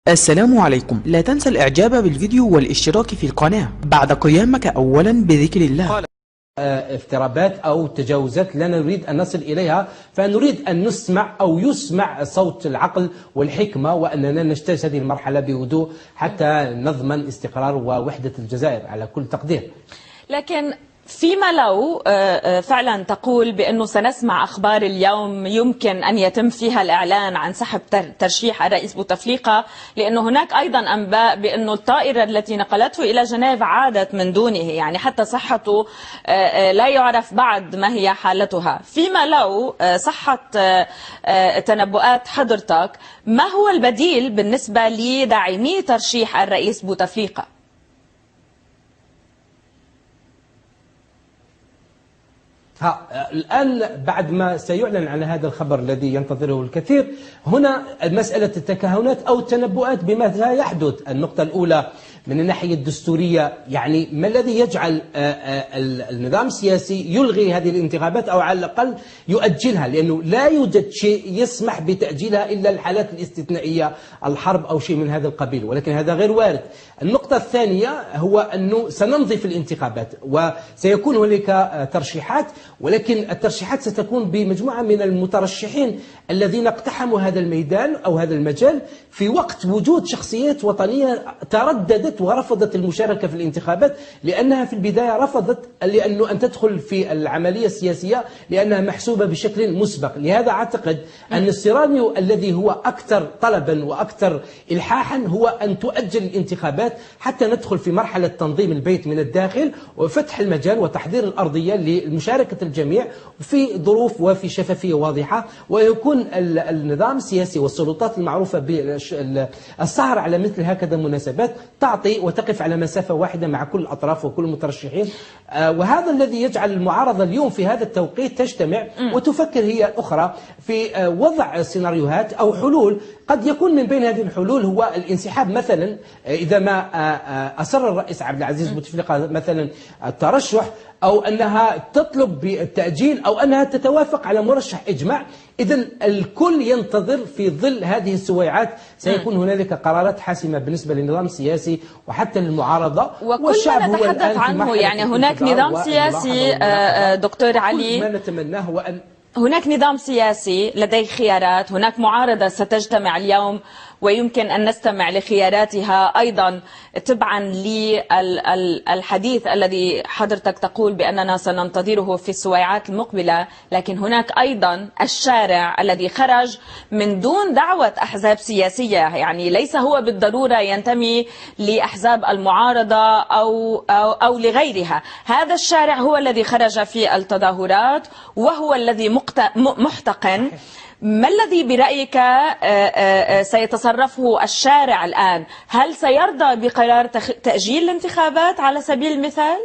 السلام عليكم. لا تنسى الاعجاب بالفيديو والاشتراك في القناة بعد قيامك اولا بذكر الله. افترابات أو تجاوزات لا نريد أن نصل إليها، فنريد أن نسمع أو يسمع صوت العقل والحكمة، وأننا نجتاز هذه المرحلة بهدوء حتى نضمن استقرار ووحدة الجزائر على كل تقدير. لكن فيما لو فعلا تقول بأنه سنسمع أخبار اليوم يمكن أن يتم فيها الإعلان عن سحب ترشيح الرئيس بوتفليقة، لأنه هناك أيضا أنباء بأنه الطائرة التي نقلته إلى جنيف عادت من دونه، يعني حتى صحته لا يعرف بعد ما هي حالتها. فيما لو صحت تنبؤات حضرتك، ما هو البديل بالنسبة لداعمي ترشيح الرئيس بوتفليقة؟ الآن بعد ما سيعلن عن هذا الخبر الذي ينتظره الكثير، هنا مسألة التكهنات أو التنبؤات بما سيحدث. النقطة الأولى من الناحية الدستورية، يعني ما الذي يجعل النظام السياسي يلغي هذه الانتخابات أو على الأقل يؤجلها، لأنه لا يوجد شيء يسمح بتأجيلها إلا الحالات الاستثنائية، الحرب أو شيء من هذا القبيل، ولكن هذا غير وارد. النقطة الثانية هو أنه سنمضي في الانتخابات وسيكون هناك ترشيحات، ولكن الترشيحات ستكون بمجموعة من المترشحين الذين اقتحموا هذا الميدان أو هذا المجال في وقت وجود شخصيات وطنية ترددت ورفضت المشاركة في الانتخابات، لأنها في البداية رفضت أن تدخل في العملية السياسية لأنها محسوبة بشكل مسبق. لهذا أعتقد أن السيناريو الذي هو أكثر طلبا وأكثر إلحاحا هو أن تؤجل الانتخابات حتى ندخل في مرحلة تنظيم البيت من الداخل وفتح المجال وتحضير الأرضية لمشاركة الجميع في ظروف وفي شفافية واضحة، ويكون النظام السياسي والسلطات المعروفة بالسهر على مثل هكذا مناسبات تعطي وتقف على مسافة واحدة مع كل الأطراف وكل المترشحين. وهذا الذي يجعل المعارضة اليوم في هذا التوقيت تجتمع وتفكر هي الأخرى في وضع سيناريوهات أو حلول. قد يكون من بين هذه الحلول هو الانسحاب مثلا، إذا ما أصر الرئيس عبد العزيز بوتفليقة مثلا الترشح، أو أنها تطلب بالتأجيل، أو أنها تتوافق على مرشح إجماع. إذن الكل ينتظر في ظل هذه السويعات، سيكون هنالك قرارات حاسمة بالنسبة للنظام السياسي وحتى للمعارضة وكل ما نتحدث عنه. يعني هناك نظام سياسي دكتور علي، كل ما نتمناه هو أن هناك نظام سياسي لديه خيارات، هناك معارضة ستجتمع اليوم ويمكن أن نستمع لخياراتها أيضا تبعا للحديث الذي حضرتك تقول بأننا سننتظره في السويعات المقبلة. لكن هناك أيضا الشارع الذي خرج من دون دعوة أحزاب سياسية، يعني ليس هو بالضرورة ينتمي لأحزاب المعارضة أو لغيرها. هذا الشارع هو الذي خرج في التظاهرات وهو الذي محتقن. ما الذي برأيك سيتصرفه الشارع الآن؟ هل سيرضى بقرار تأجيل الانتخابات على سبيل المثال؟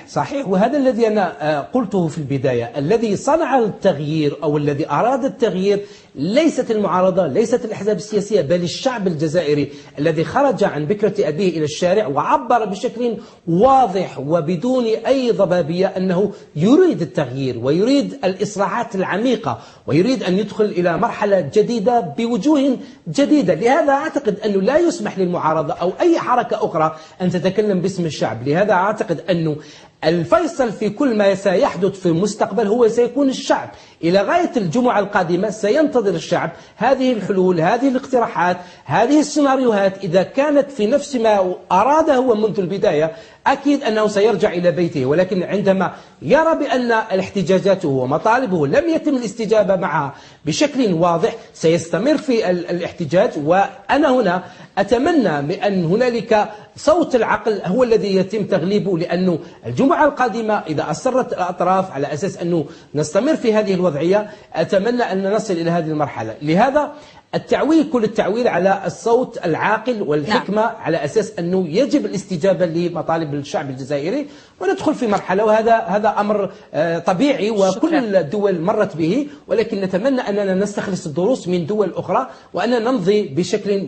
صحيح، وهذا الذي أنا قلته في البداية. الذي صنع التغيير أو الذي أراد التغيير ليست المعارضة، ليست الأحزاب السياسية، بل الشعب الجزائري الذي خرج عن بكرة أبيه إلى الشارع وعبر بشكل واضح وبدون أي ضبابية أنه يريد التغيير ويريد الإصلاحات العميقة ويريد أن يدخل إلى مرحلة جديدة بوجوه جديدة. لهذا أعتقد أنه لا يسمح للمعارضة أو أي حركة أخرى أن تتكلم باسم الشعب. لهذا أعتقد أنه الفيصل في كل ما سيحدث في المستقبل هو سيكون الشعب. إلى غاية الجمعة القادمة سينتظر الشعب هذه الحلول، هذه الاقتراحات، هذه السيناريوهات. إذا كانت في نفس ما أراده هو منذ البداية أكيد أنه سيرجع إلى بيته، ولكن عندما يرى بأن الاحتجاجاته ومطالبه لم يتم الاستجابة معها بشكل واضح سيستمر في الاحتجاج. وأنا هنا أتمنى بأن هنالك صوت العقل هو الذي يتم تغليبه، لأنه الجمعة القادمة إذا أصرت الأطراف على أساس أنه نستمر في هذه الوضعية أتمنى أن نصل إلى هذه المرحلة. لهذا التعويل، كل التعويل على الصوت العاقل والحكمة، على أساس أنه يجب الاستجابة لمطالب الشعب الجزائري وندخل في مرحلة، وهذا أمر طبيعي وكل الدول مرت به، ولكن نتمنى أننا نستخلص الدروس من دول أخرى وأننا نمضي بشكل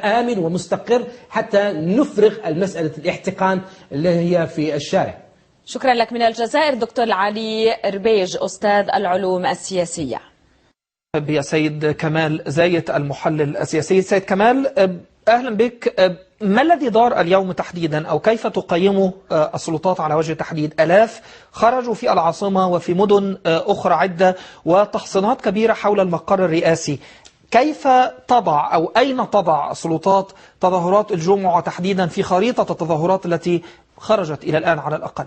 آمن ومستقر حتى نفرغ المسألة الاحتقان اللي هي في الشارع. شكرا لك. من الجزائر دكتور علي ربيج أستاذ العلوم السياسية. يا سيد كمال زايد المحلل السياسي. سيد كمال، أهلا بك. ما الذي دار اليوم تحديدا، أو كيف تقيمه السلطات على وجه التحديد؟ آلاف خرجوا في العاصمة وفي مدن أخرى عدة، وتحصينات كبيرة حول المقر الرئاسي. كيف تضع أو أين تضع السلطات تظاهرات الجمعة تحديدا في خريطة التظاهرات التي خرجت إلى الآن على الأقل؟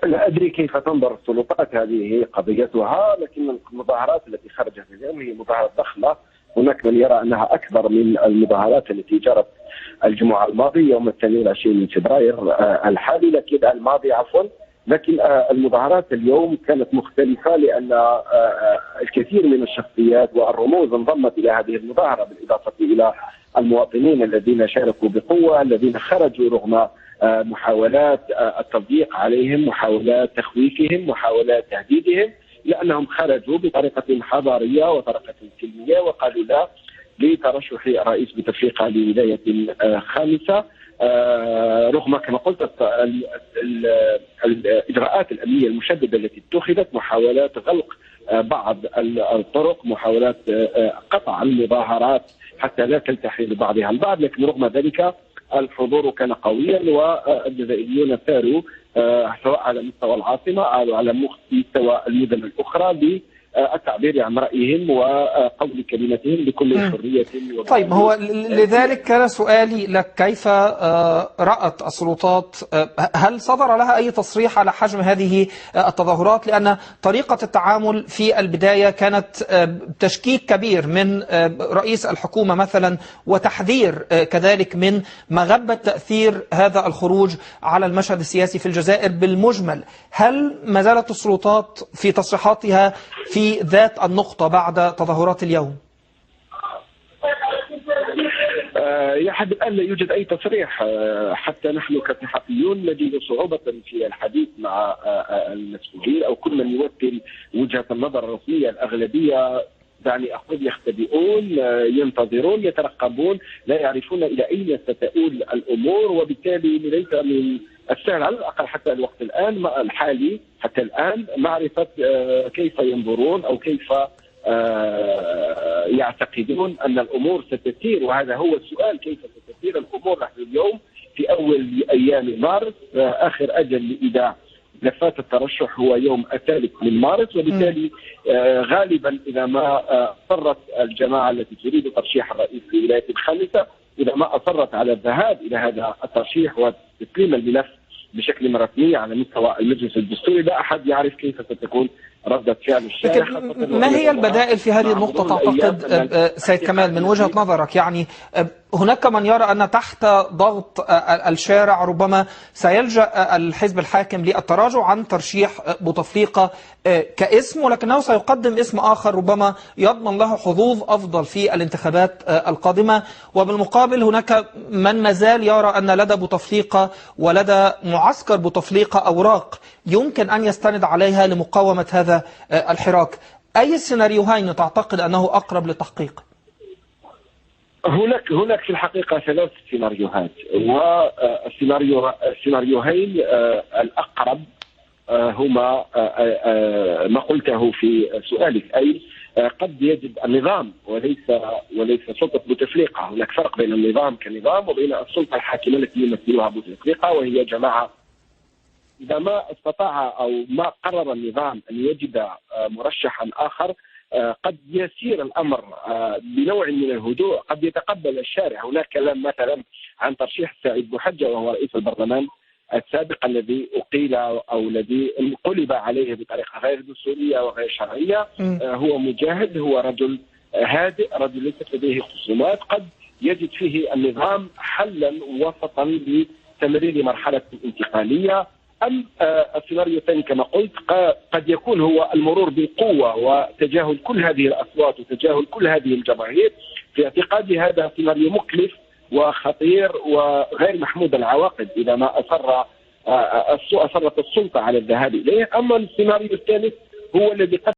لا أدري كيف تنظر السلطات، هذه هي قضيتها، لكن المظاهرات التي خرجت اليوم هي مظاهرات ضخمة. هناك من يرى أنها أكبر من المظاهرات التي جرت الجمعة الماضي يوم 22 من فبراير الحالي، لكن الماضي عفوا. لكن المظاهرات اليوم كانت مختلفة، لأن الكثير من الشخصيات والرموز انضمت إلى هذه المظاهرة، بالإضافة إلى المواطنين الذين شاركوا بقوة، الذين خرجوا رغم محاولات التضييق عليهم، محاولات تخويفهم، محاولات تهديدهم، لأنهم خرجوا بطريقة حضارية وطريقة سلمية وقالوا لا لترشح رئيس بوتفليقة لولاية خامسة، رغم كما قلت الإجراءات الأمنية المشددة التي اتخذت، محاولات غلق بعض الطرق، محاولات قطع المظاهرات حتى لا تلتحي ببعضها البعض. لكن رغم ذلك الحضور كان قويا، والجزائريون ساروا سواء على مستوى العاصمة أو على مستوى المدن الأخرى للتعبير عن رأيهم وقول كلمتهم بكل حرية. طيب، هو لذلك كان سؤالي لك، كيف رأت السلطات؟ هل صدر لها أي تصريح على حجم هذه التظاهرات؟ لأن طريقة التعامل في البداية كانت تشكيك كبير من رئيس الحكومة مثلا، وتحذير كذلك من مغبة تأثير هذا الخروج على المشهد السياسي في الجزائر بالمجمل. هل ما زالت السلطات في تصريحاتها في ذات النقطة بعد تظاهرات اليوم؟ لحد الآن لا يوجد أي تصريح. حتى نحن كصحفيون نجد صعوبة في الحديث مع المسؤولين أو كل من يمثل وجهة النظر الرسمية. الأغلبية دعني أقول يختبئون، ينتظرون، يترقبون، لا يعرفون إلى أين ستؤول الأمور، وبالتالي ليس من السهل على الأقل حتى الوقت الحالي حتى الآن معرفة كيف ينظرون أو كيف يعتقدون أن الأمور ستسير. وهذا هو السؤال، كيف ستسير الأمور؟ نحن اليوم في أول أيام مارس، آخر أجل لإيداع ملفات الترشح هو يوم 3 من مارس، وبالتالي غالبا إذا ما أصرت الجماعة التي تريد ترشيح الرئيس لولاية الخامسة، إذا ما أصرت على الذهاب إلى هذا الترشيح وتسليم الملف بشكل رسمي على مستوى المجلس الدستوري، لا أحد يعرف كيف ستكون ردة فعل الشارع. ما هي البدائل في هذه النقطة تعتقد سيد كمال من وجهة نظرك؟ يعني هناك من يرى أن تحت ضغط الشارع ربما سيلجأ الحزب الحاكم للتراجع عن ترشيح بوتفليقة كاسم، ولكنه سيقدم اسم آخر ربما يضمن له حظوظ أفضل في الانتخابات القادمة. وبالمقابل هناك من مازال يرى أن لدى بوتفليقة ولدى معسكر بوتفليقة أوراق يمكن أن يستند عليها لمقاومة هذا الحراك. أي السيناريوهين تعتقد أنه أقرب للتحقيق؟ هناك في الحقيقة 3 سيناريوهات، والسيناريوهين الأقرب هما ما قلته في سؤالك، أي قد يجب النظام وليس سلطة بوتفليقة. هناك فرق بين النظام كنظام وبين السلطة الحاكمة التي يمثلها بوتفليقة، وهي جماعة إذا ما استطاع أو ما قرر النظام أن يجد مرشحا آخر، قد يسير الأمر بنوع من الهدوء، قد يتقبل الشارع. هناك كلام مثلا عن ترشيح سعيد بوحجة وهو رئيس البرلمان السابق الذي أقيل أو الذي انقلب عليه بطريقة غير دستورية وغير شرعية. هو مجاهد، هو رجل هادئ، رجل ليست لديه خصومات، قد يجد فيه النظام حلا وسطا لتمرير مرحلة انتقالية. أم السيناريو الثاني كما قلت قد يكون هو المرور بالقوة وتجاهل كل هذه الأصوات وتجاهل كل هذه الجماهير. في اعتقادي هذا سيناريو مكلف وخطير وغير محمود العواقب إذا ما أصرت السلطة على الذهاب إليه. أما السيناريو الثالث هو الذي قد